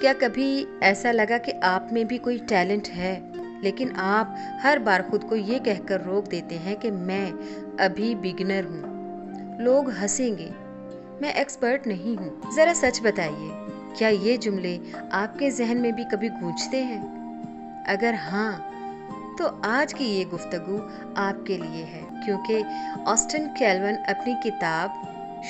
کیا کبھی ایسا لگا کہ آپ میں بھی کوئی ٹیلنٹ ہے لیکن آپ ہر بار خود کو یہ کہہ کر روک دیتے ہیں کہ میں ابھی بگنر ہوں، لوگ ہنسیں گے، میں ایکسپرٹ نہیں ہوں؟ ذرا سچ بتائیے، کیا یہ جملے آپ کے ذہن میں بھی کبھی گونجتے ہیں؟ اگر ہاں تو آج کی یہ گفتگو آپ کے لیے ہے، کیونکہ آسٹن کیلون اپنی کتاب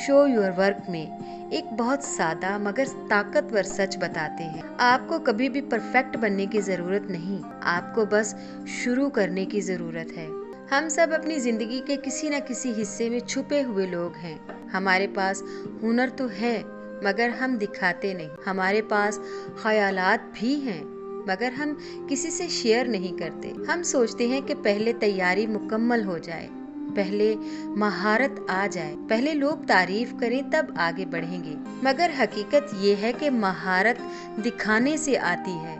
شو یور ورک میں ایک بہت سادہ مگر طاقتور سچ بتاتے ہیں۔ آپ کو کبھی بھی پرفیکٹ بننے کی ضرورت نہیں، آپ کو بس شروع کرنے کی ضرورت ہے۔ ہم سب اپنی زندگی کے کسی نہ کسی حصے میں چھپے ہوئے لوگ ہیں۔ ہمارے پاس ہنر تو ہے مگر ہم دکھاتے نہیں، ہمارے پاس خیالات بھی ہیں مگر ہم کسی سے شیئر نہیں کرتے۔ ہم سوچتے ہیں کہ پہلے تیاری مکمل ہو جائے، پہلے مہارت آ جائے، پہلے لوگ تعریف کریں تب آگے بڑھیں گے۔ مگر حقیقت یہ ہے کہ مہارت دکھانے سے آتی ہے،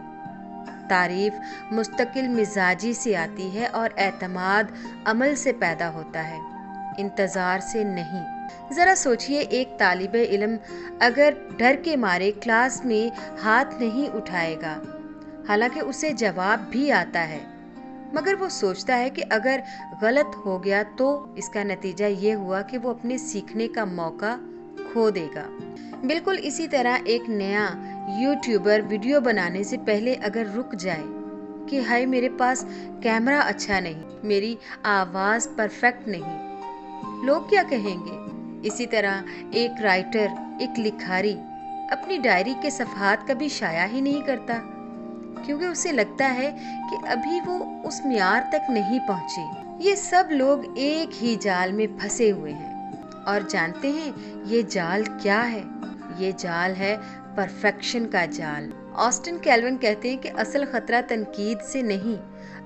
تعریف مستقل مزاجی سے آتی ہے اور اعتماد عمل سے پیدا ہوتا ہے، انتظار سے نہیں۔ ذرا سوچئے، ایک طالب علم اگر ڈر کے مارے کلاس میں ہاتھ نہیں اٹھائے گا، حالانکہ اسے جواب بھی آتا ہے، مگر وہ سوچتا ہے کہ اگر غلط ہو گیا تو اس کا نتیجہ یہ ہوا کہ وہ اپنے سیکھنے کا موقع کھو دے گا۔ بالکل اسی طرح ایک نیا یوٹیوبر ویڈیو بنانے سے پہلے اگر رک جائے کہ ہائے میرے پاس کیمرہ اچھا نہیں، میری آواز پرفیکٹ نہیں، لوگ کیا کہیں گے؟ اسی طرح ایک رائٹر، ایک لکھاری اپنی ڈائری کے صفحات کبھی شائع ہی نہیں کرتا، کیونکہ اسے لگتا ہے کہ ابھی وہ اس معیار تک نہیں پہنچی۔ یہ سب لوگ ایک ہی جال میں پھنسے ہوئے ہیں، اور جانتے ہیں یہ جال کیا ہے؟ یہ جال ہے پرفیکشن کا جال۔ آسٹن کیلون کہتے ہیں کہ اصل خطرہ تنقید سے نہیں،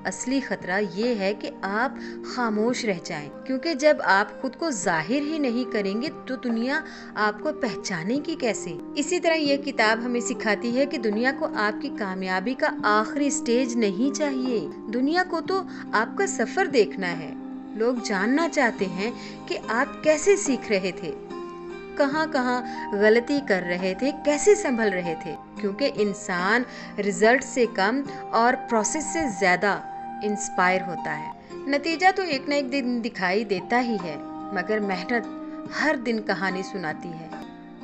اصلی خطرہ یہ ہے کہ آپ خاموش رہ جائیں، کیونکہ جب آپ خود کو ظاہر ہی نہیں کریں گے تو دنیا آپ کو پہچانے گی کیسے؟ اسی طرح یہ کتاب ہمیں سکھاتی ہے کہ دنیا کو آپ کی کامیابی کا آخری سٹیج نہیں چاہیے، دنیا کو تو آپ کا سفر دیکھنا ہے۔ لوگ جاننا چاہتے ہیں کہ آپ کیسے سیکھ رہے تھے، کہاں کہاں غلطی کر رہے تھے، کیسے سنبھل رہے تھے، کیونکہ انسان رزلٹ سے کم اور پروسیس سے زیادہ انسپائر ہوتا ہے۔ نتیجہ تو ایک نہ ایک دن دکھائی دیتا ہی ہے، مگر محنت ہر دن کہانی سناتی ہے۔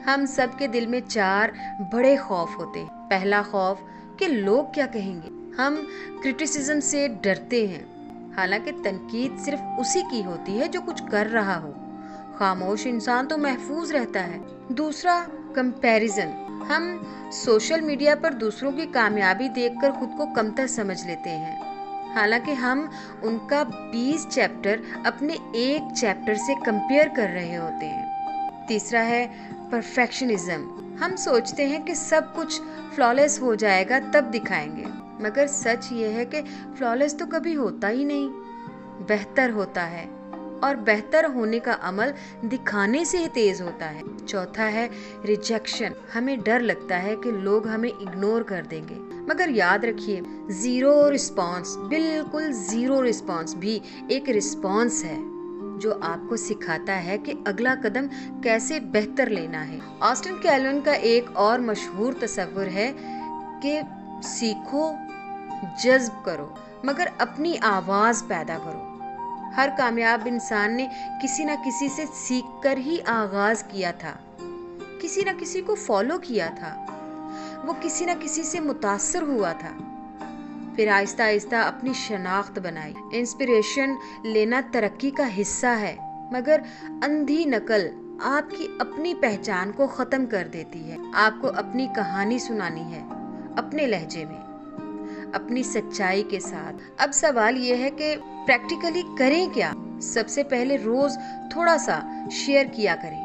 ہم سب کے دل میں 4 بڑے خوف ہوتے ہیں۔ پہلا خوف کہ لوگ کیا کہیں گے۔ ہم کرٹیسزم سے ڈرتے ہیں، حالانکہ تنقید صرف اسی کی ہوتی ہے جو کچھ کر رہا ہو، خاموش انسان تو محفوظ رہتا ہے۔ دوسرا کمپیریزن، ہم سوشل میڈیا پر دوسروں کی کامیابی دیکھ کر خود کو کمتر سمجھ لیتے ہیں، حالانکہ ہم ان کا 20 چیپٹر اپنے ایک چیپٹر سے کمپیئر کر رہے ہوتے ہیں۔ تیسرا ہے پرفیکشنزم، ہم سوچتے ہیں کہ سب کچھ فلالیس ہو جائے گا تب دکھائیں گے، مگر سچ یہ ہے کہ فلالیس تو کبھی ہوتا ہی نہیں، بہتر ہوتا ہے، اور بہتر ہونے کا عمل دکھانے سے ہی تیز ہوتا ہے۔ چوتھا ہے ریجیکشن، ہمیں ڈر لگتا ہے کہ لوگ ہمیں اگنور کر دیں گے، مگر یاد رکھیے زیرو رسپانس، بالکل زیرو رسپانس بھی ایک رسپانس ہے جو آپ کو سکھاتا ہے کہ اگلا قدم کیسے بہتر لینا ہے۔ آسٹن کیلون کا ایک اور مشہور تصور ہے کہ سیکھو، جذب کرو، مگر اپنی آواز پیدا کرو۔ ہر کامیاب انسان نے کسی نہ کسی سے سیکھ کر ہی آغاز کیا تھا، کسی نہ کسی کو فالو کیا تھا، وہ کسی نہ کسی سے متاثر ہوا تھا، پھر آہستہ آہستہ اپنی شناخت بنائی۔ انسپریشن لینا ترقی کا حصہ ہے، مگر اندھی نقل آپ کی اپنی پہچان کو ختم کر دیتی ہے۔ آپ کو اپنی کہانی سنانی ہے، اپنے لہجے میں، اپنی سچائی کے ساتھ۔ اب سوال یہ ہے کہ پریکٹیکلی کریں کیا؟ سب سے پہلے روز تھوڑا سا شیئر کیا کریں،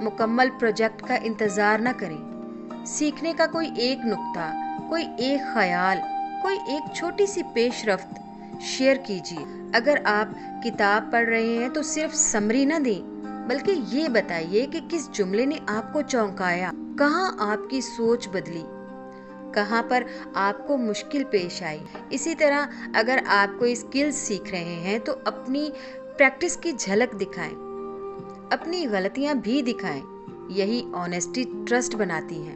مکمل پروجیکٹ کا انتظار نہ کریں، سیکھنے کا کوئی ایک نقطہ، کوئی ایک خیال، کوئی ایک چھوٹی سی پیش رفت شیئر کیجیے۔ اگر آپ کتاب پڑھ رہے ہیں تو صرف سمری نہ دیں، بلکہ یہ بتائیے کہ کس جملے نے آپ کو چونکایا، کہاں آپ کی سوچ بدلی، کہاں پر آپ کو مشکل پیش آئی۔ اسی طرح اگر آپ کوئی اسکل سیکھ رہے ہیں تو اپنی پریکٹس کی جھلک دکھائیں، اپنی غلطیاں بھی دکھائیں، یہی آنیسٹی ٹرسٹ بناتی ہیں۔